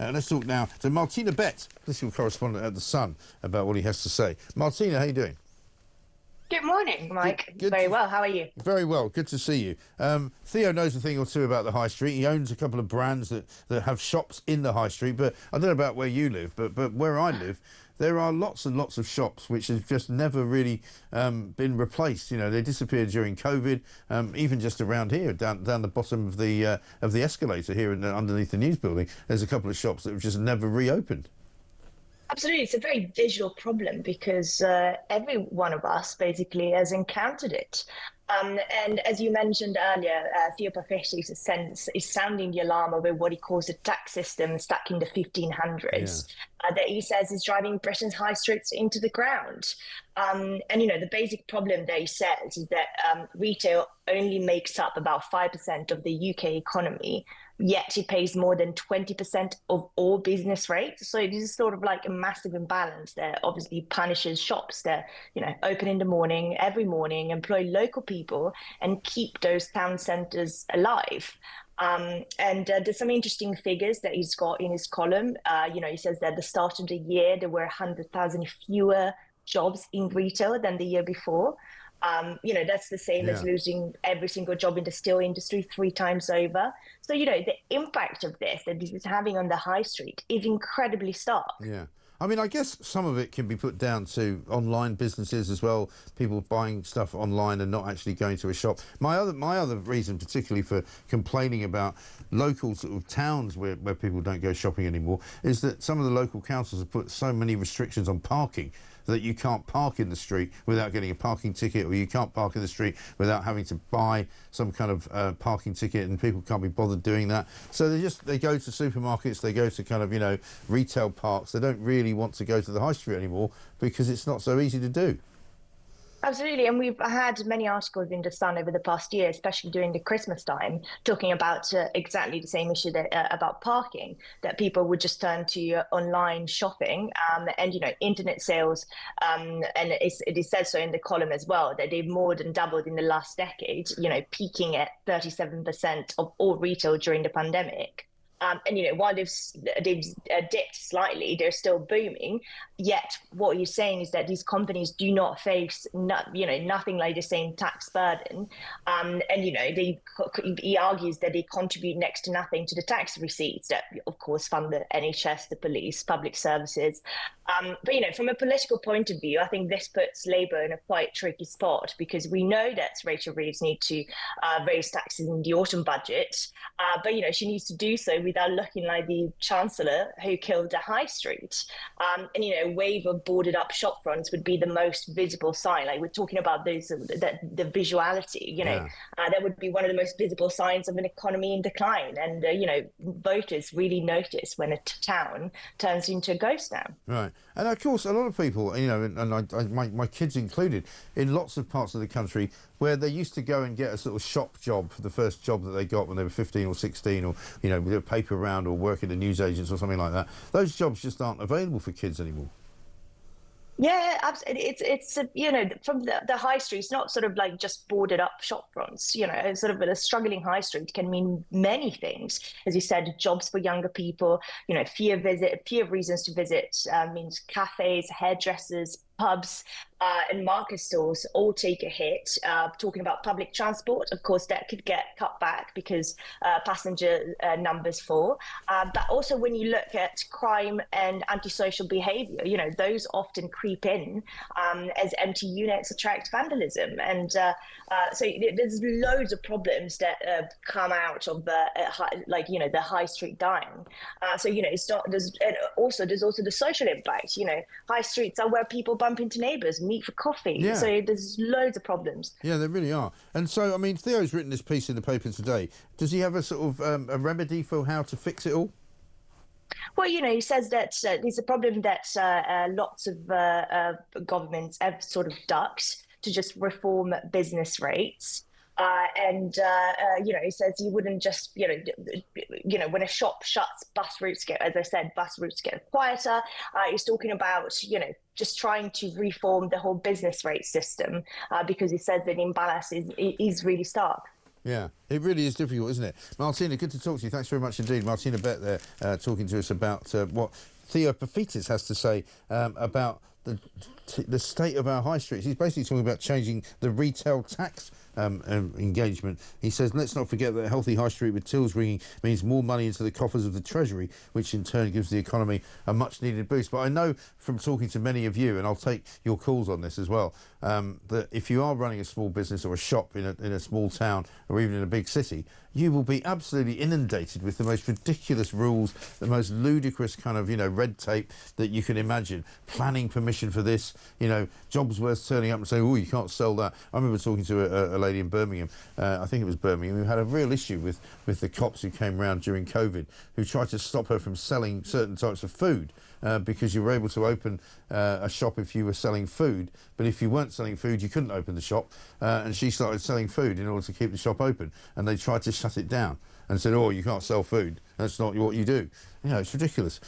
Let's talk now to Martina, political correspondent at The Sun, about what he has to say. Martina, how are you doing? Good morning, Mike. Good Very well. How are you? Very well. Good to see you. Theo knows a thing or two about the high street. He owns a couple of brands that have shops in the high street. But I don't know about where you live, but where I live, there are lots and lots of shops which have just never really been replaced. You know, they disappeared during COVID. Even just around here, down the bottom of the escalator here underneath the news building, there's a couple of shops that have just never reopened. Absolutely. It's a very visual problem because every one of us basically has encountered it. And as you mentioned earlier, Theo Paphitis is sounding the alarm over what he calls a tax system stuck in the 1500s. That he says is driving Britain's high streets into the ground. And, you know, the basic problem that he says is that retail only makes up about 5% of the UK economy, yet it pays more than 20% of all business rates. So this is sort of like a massive imbalance that obviously punishes shops that, you know, open in the morning, every morning, employ local people and keep those town centres alive. And there's some interesting figures that he's got in his column. You know, he says that at the start of the year, there were 100,000 fewer jobs in retail than the year before. You know, that's the same as losing every single job in the steel industry 3 times over. So, you know, the impact of this that this is having on the high street is incredibly stark. Yeah. I mean, I guess some of it can be put down to online businesses as well, people buying stuff online and not actually going to a shop. My other reason, particularly for complaining about local sort of towns where people don't go shopping anymore, is that some of the local councils have put so many restrictions on parking that you can't park in the street without getting a parking ticket, or you can't park in the street without having to buy some kind of parking ticket, and people can't be bothered doing that. So they go to supermarkets, they go to kind of, you know, retail parks. They don't really want to go to the high street anymore because it's not so easy to do. Absolutely. And we've had many articles in The Sun over the past year, especially during the Christmas time, talking about exactly the same issue that, about parking, that people would just turn to online shopping and, you know, internet sales. And it says so in the column as well, that they've more than doubled in the last decade, you know, peaking at 37% of all retail during the pandemic. And, you know, while they've dipped slightly, they're still booming. Yet what you're saying is that these companies do not face, you know, nothing like the same tax burden. And, you know, he argues that they contribute next to nothing to the tax receipts that, of course, fund the NHS, the police, public services. But, you know, from a political point of view, I think this puts Labour in a quite tricky spot, because we know that Rachel Reeves needs to raise taxes in the autumn budget. But, you know, she needs to do so without looking like the Chancellor who killed the high street. And, you know, a wave of boarded up shop fronts would be the most visible sign. Like, we're talking about those, the visuality, you know, that would be one of the most visible signs of an economy in decline. And, you know, voters really notice when a town turns into a ghost town. Right. And of course, a lot of people, you know, and my kids included, in lots of parts of the country where they used to go and get a sort of shop job for the first job that they got when they were 15 or 16, or, you know, do a paper round or work at a newsagents or something like that. Those jobs just aren't available for kids anymore. Yeah, absolutely. It's you know, from the high street, it's not sort of like just boarded up shop fronts. You know, sort of a struggling high street can mean many things. As you said, jobs for younger people. You know, fewer reasons to visit means cafes, hairdressers, pubs, and market stores all take a hit. Talking about public transport, of course, that could get cut back because passenger numbers fall. But also when you look at crime and antisocial behaviour, you know, those often creep in as empty units attract vandalism. And so there's loads of problems that come out of like, you know, the high street dying. So, you know, it's not, there's also the social impact. You know, high streets are where people bump into neighbours, meet for coffee. Yeah. So there's loads of problems. Yeah, there really are. And so, I mean, Theo's written this piece in the paper today. Does he have a sort of a remedy for how to fix it all? Well, you know, he says that there's a problem that lots of governments have sort of ducked to just reform business rates. You know, he says you wouldn't just, you know, when a shop shuts, as I said, bus routes get quieter. He's talking about, you know, just trying to reform the whole business rate system because he says that imbalance is really stark. Yeah, it really is difficult, isn't it? Martina, good to talk to you. Thanks very much indeed. Martina Bett there talking to us about what Theo Paphitis has to say about the state of our high streets. He's basically talking about changing the retail tax engagement. He says, let's not forget that a healthy high street with tills ringing means more money into the coffers of the Treasury, which in turn gives the economy a much needed boost. But I know from talking to many of you, and I'll take your calls on this as well, that if you are running a small business or a shop in a small town or even in a big city, you will be absolutely inundated with the most ridiculous rules, the most ludicrous kind of, red tape that you can imagine. Planning permission for this, jobs worth turning up and saying, oh, you can't sell that. I remember talking to a lady in Birmingham, I think it was Birmingham, who had a real issue with the cops who came round during COVID, who tried to stop her from selling certain types of food. Because you were able to open a shop if you were selling food, but if you weren't selling food, you couldn't open the shop. And she started selling food in order to keep the shop open, and they tried to shut it down and said, "Oh, you can't sell food. That's not what you do." It's ridiculous.